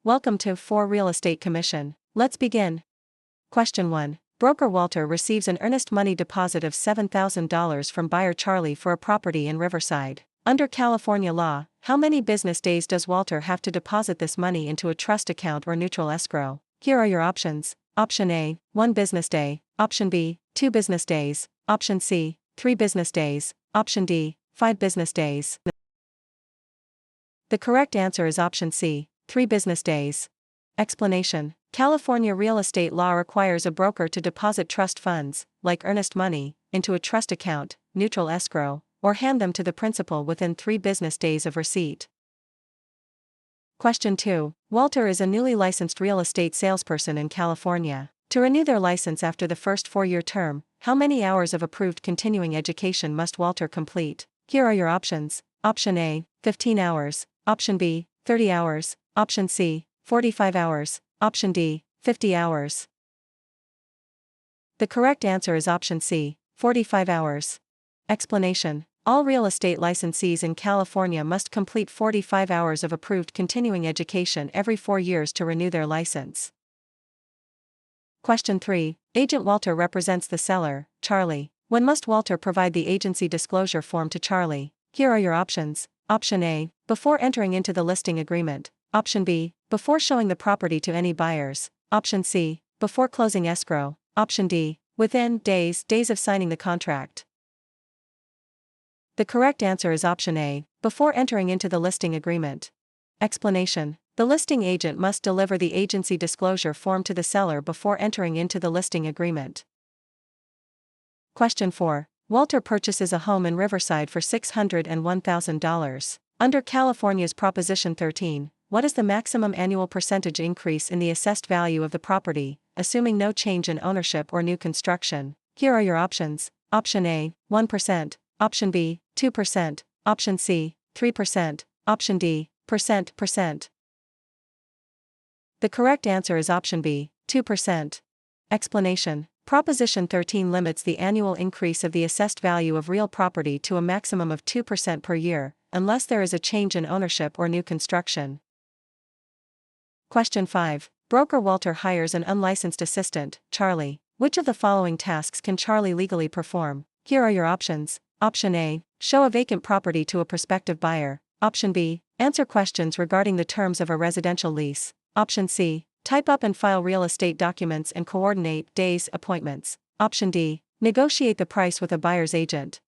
welcome to For Real Estate Commission. Let's begin. Question 1. Broker Walter receives an earnest money deposit of $7,000 from buyer Charlie for a property in Riverside. Under California law, how many business days does Walter have to deposit this money into a trust account or neutral escrow? Here are your options. Option A, 1 business day. Option B, 2 business days. Option C, 3 business days. Option D, 5 business days. The correct answer is option C, 3 business days. Explanation. California real estate law requires a broker to deposit trust funds, like earnest money, into a trust account, neutral escrow, or hand them to the principal within 3 business days of receipt. Question 2. Walter is a newly licensed real estate salesperson in California. To renew their license after the first 4-year term, how many hours of approved continuing education must Walter complete? Here are your options. Option A, 15 hours. Option B, 30 hours. Option C, 45 hours. Option D, 50 hours. The correct answer is option C, 45 hours. Explanation. All real estate licensees in California must complete 45 hours of approved continuing education every 4 years to renew their license. Question 3. Agent Walter represents the seller, Charlie. When must Walter provide the agency disclosure form to Charlie? Here are your options. Option A, before entering into the listing agreement. Option B, before showing the property to any buyers. Option C, before closing escrow. Option D, within days of signing the contract. The correct answer is option A, before entering into the listing agreement. Explanation. The listing agent must deliver the agency disclosure form to the seller before entering into the listing agreement. Question 4. Walter purchases a home in Riverside for $601,000. Under California's Proposition 13, what is the maximum annual percentage increase in the assessed value of the property, assuming no change in ownership or new construction? Here are your options. Option A, 1%. Option B, 2%. Option C, 3%. Option D, percent. The correct answer is option B, 2%. Explanation. Proposition 13 limits the annual increase of the assessed value of real property to a maximum of 2% per year, unless there is a change in ownership or new construction. Question 5. Broker Walter hires an unlicensed assistant, Charlie. Which of the following tasks can Charlie legally perform? Here are your options. Option A, show a vacant property to a prospective buyer. Option B, answer questions regarding the terms of a residential lease. Option C, type up and file real estate documents and coordinate days appointments. Option D, negotiate the price with a buyer's agent.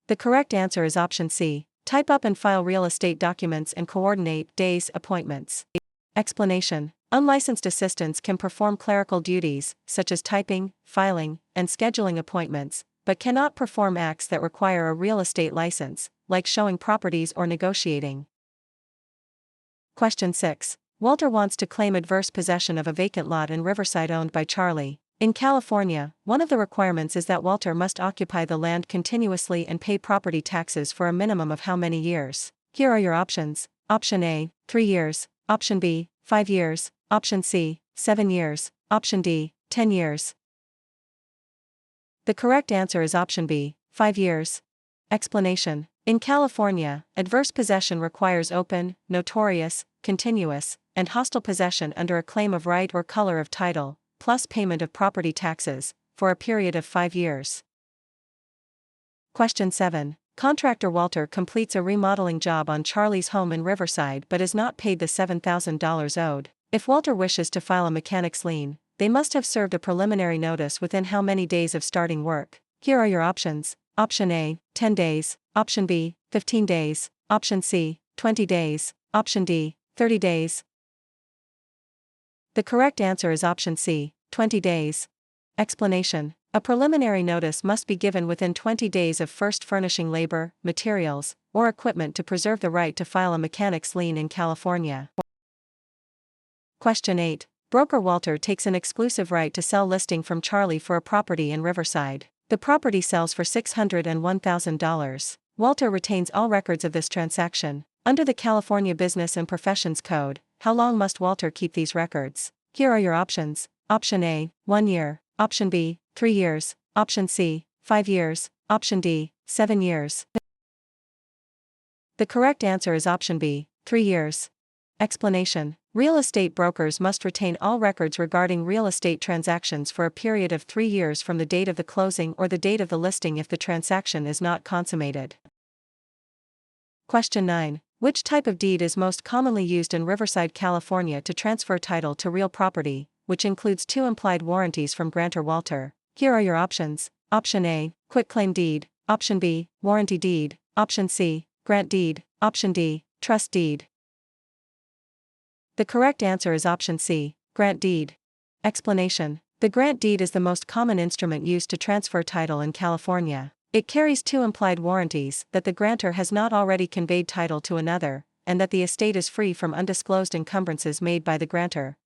The correct answer is option C, type up and file real estate documents and coordinate days appointments. Explanation. Unlicensed assistants can perform clerical duties, such as typing, filing, and scheduling appointments, but cannot perform acts that require a real estate license, like showing properties or negotiating. Question 6. Walter wants to claim adverse possession of a vacant lot in Riverside owned by Charlie. In California, one of the requirements is that Walter must occupy the land continuously and pay property taxes for a minimum of how many years? Here are your options. Option A, 3 years. Option B, 5 years. Option C, 7 years. Option D, 10 years. The correct answer is option B, 5 years. Explanation. In California, adverse possession requires open, notorious, continuous, and hostile possession under a claim of right or color of title, plus payment of property taxes, for a period of 5 years. Question 7. Contractor Walter completes a remodeling job on Charlie's home in Riverside but is not paid the $7,000 owed. If Walter wishes to file a mechanic's lien, they must have served a preliminary notice within how many days of starting work? Here are your options. Option A, 10 days. Option B, 15 days. Option C, 20 days. Option D, 30 days. The correct answer is option C, 20 days. Explanation. A preliminary notice must be given within 20 days of first furnishing labor, materials, or equipment to preserve the right to file a mechanic's lien in California. Question 8. Broker Walter takes an exclusive right to sell listing from Charlie for a property in Riverside. The property sells for $601,000. Walter retains all records of this transaction. Under the California Business and Professions Code, how long must Walter keep these records? Here are your options. Option A, 1 year. Option B, 3 years. Option C, 5 years. Option D, 7 years. The correct answer is option B, 3 years. Explanation: real estate brokers must retain all records regarding real estate transactions for a period of 3 years from the date of the closing or the date of the listing if the transaction is not consummated. Question 9. Which type of deed is most commonly used in Riverside, California to transfer title to real property, which includes 2 implied warranties from grantor Walter? Here are your options. Option A, quitclaim deed. Option B, warranty deed. Option C, grant deed. Option D, trust deed. The correct answer is option C, grant deed. Explanation: the grant deed is the most common instrument used to transfer title in California. It carries 2 implied warranties that the grantor has not already conveyed title to another, and that the estate is free from undisclosed encumbrances made by the grantor.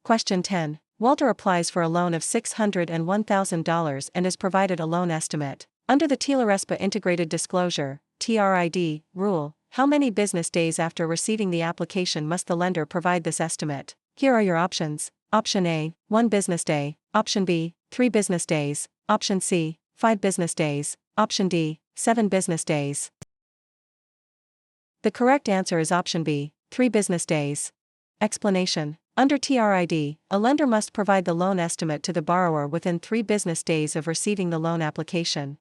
Question 10. Walter applies for a loan of $601,000 and is provided a loan estimate. Under the TILA-RESPA Integrated Disclosure (TRID) rule, how many business days after receiving the application must the lender provide this estimate? Here are your options. Option A, 1 business day. Option B, 3 business days. Option C, 5 business days. Option D, 7 business days. The correct answer is option B, 3 business days. Explanation: under TRID, a lender must provide the loan estimate to the borrower within 3 business days of receiving the loan application.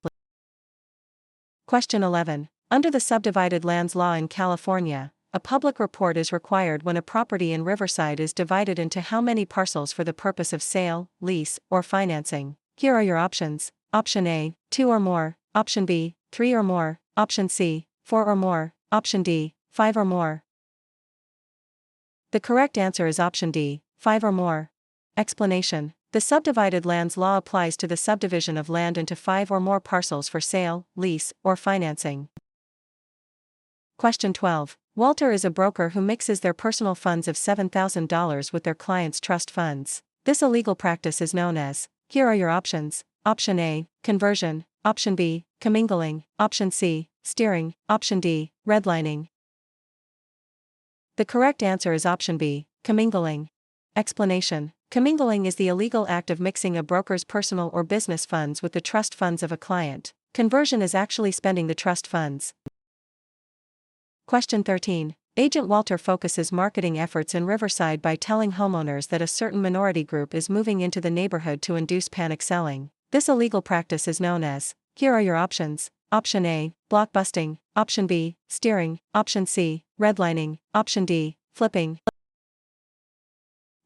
Question 11. Under the Subdivided Lands Law in California, a public report is required when a property in Riverside is divided into how many parcels for the purpose of sale, lease, or financing? Here are your options. Option A, 2 or more. Option B, 3 or more. Option C, 4 or more. Option D, 5 or more. The correct answer is option D, 5 or more. Explanation: the Subdivided Lands Law applies to the subdivision of land into 5 or more parcels for sale, lease, or financing. Question 12. Walter is a broker who mixes their personal funds of $7,000 with their clients' trust funds. This illegal practice is known as. Here are your options. Option A, conversion. Option B, commingling. Option C, steering. Option D, redlining. The correct answer is option B, commingling. Explanation: commingling is the illegal act of mixing a broker's personal or business funds with the trust funds of a client. Conversion is actually spending the trust funds. Question 13. Agent Walter focuses marketing efforts in Riverside by telling homeowners that a certain minority group is moving into the neighborhood to induce panic selling. This illegal practice is known as. Here are your options. Option A, blockbusting. Option B, steering. Option C, redlining. Option D, flipping.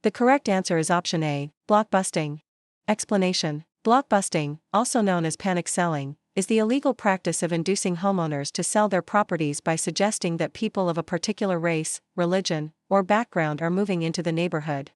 The correct answer is option A, blockbusting. Explanation: blockbusting, also known as panic selling, is the illegal practice of inducing homeowners to sell their properties by suggesting that people of a particular race, religion, or background are moving into the neighborhood.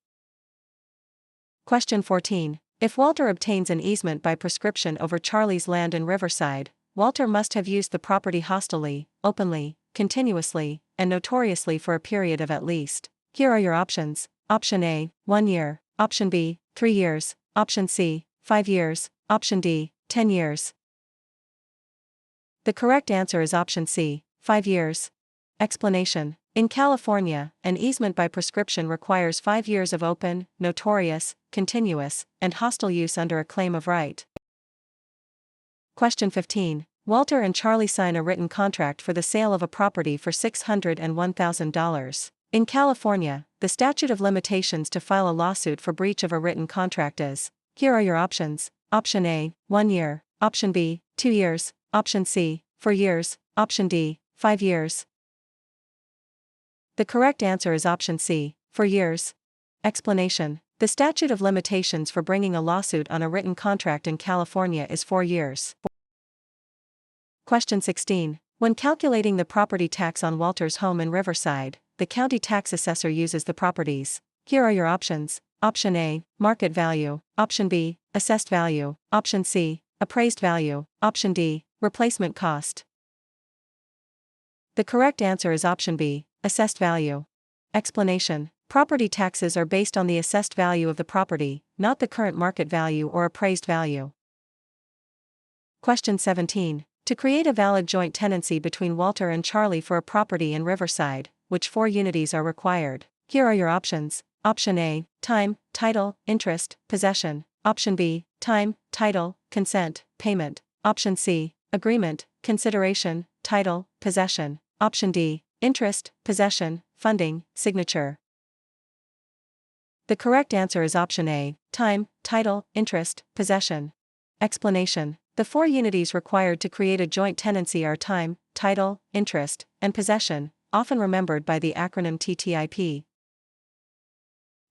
Question 14. If Walter obtains an easement by prescription over Charlie's land in Riverside, Walter must have used the property hostilely, openly, continuously, and notoriously for a period of at least. Here are your options. Option A, 1 year. Option B, 3 years. Option C, 5 years. Option D, 10 years. The correct answer is option C, 5 years. Explanation: in California, an easement by prescription requires 5 years of open, notorious, continuous, and hostile use under a claim of right. Question 15. Walter and Charlie sign a written contract for the sale of a property for $601,000. In California, the statute of limitations to file a lawsuit for breach of a written contract is. Here are your options. Option A, 1 year. Option B, 2 years. Option C, 4 years. Option D, 5 years. The correct answer is option C, 4 years. Explanation: the statute of limitations for bringing a lawsuit on a written contract in California is 4 years. Question 16. When calculating the property tax on Walter's home in Riverside, the county tax assessor uses the property's. Here are your options. Option A, market value. Option B, assessed value. Option C, appraised value. Option D, replacement cost. The correct answer is option B, assessed value. Explanation: property taxes are based on the assessed value of the property, not the current market value or appraised value. Question 17. To create a valid joint tenancy between Walter and Charlie for a property in Riverside, which 4 unities are required? Here are your options. Option A, time, title, interest, possession. Option B, time, title, consent, payment. Option C, agreement, consideration, title, possession. Option D, interest, possession, funding, signature. The correct answer is option A, time, title, interest, possession. Explanation. The four unities required to create a joint tenancy are time, title, interest, and possession, often remembered by the acronym TTIP.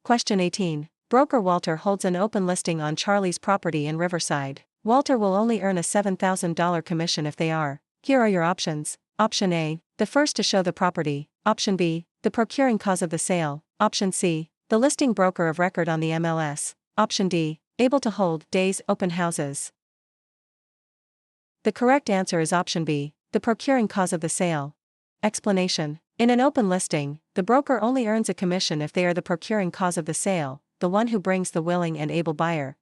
Question 18. Broker Walter holds an open listing on Charlie's property in Riverside. Walter will only earn a $7,000 commission if they are. Here are your options. Option A, the first to show the property. Option B, the procuring cause of the sale. Option C, the listing broker of record on the MLS. Option D, able to hold days open houses. The correct answer is option B, the procuring cause of the sale. Explanation. In an open listing, the broker only earns a commission if they are the procuring cause of the sale, the one who brings the willing and able buyer.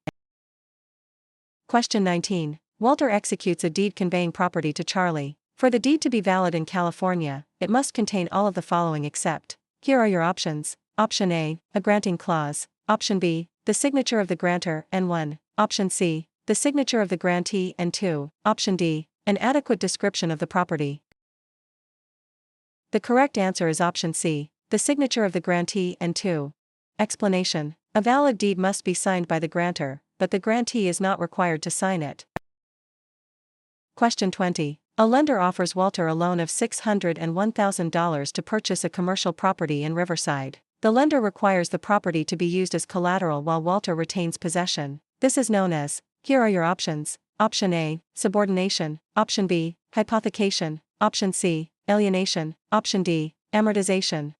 Question 19. Walter executes a deed conveying property to Charlie. For the deed to be valid in California, it must contain all of the following except. Here are your options. Option A, a granting clause. Option B, the signature of the grantor, N1. Option C, the signature of the grantee, N2. Option D, an adequate description of the property. The correct answer is option C, the signature of the grantee, N2. Explanation. A valid deed must be signed by the grantor, but the grantee is not required to sign it. Question 20. A lender offers Walter a loan of $601,000 to purchase a commercial property in Riverside. The lender requires the property to be used as collateral while Walter retains possession. This is known as. Here are your options. Option A, subordination. Option B, hypothecation. Option C, alienation. Option D, amortization.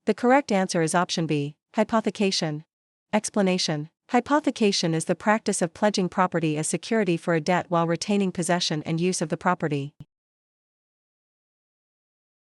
The correct answer is option B, hypothecation. Explanation. Hypothecation is the practice of pledging property as security for a debt while retaining possession and use of the property.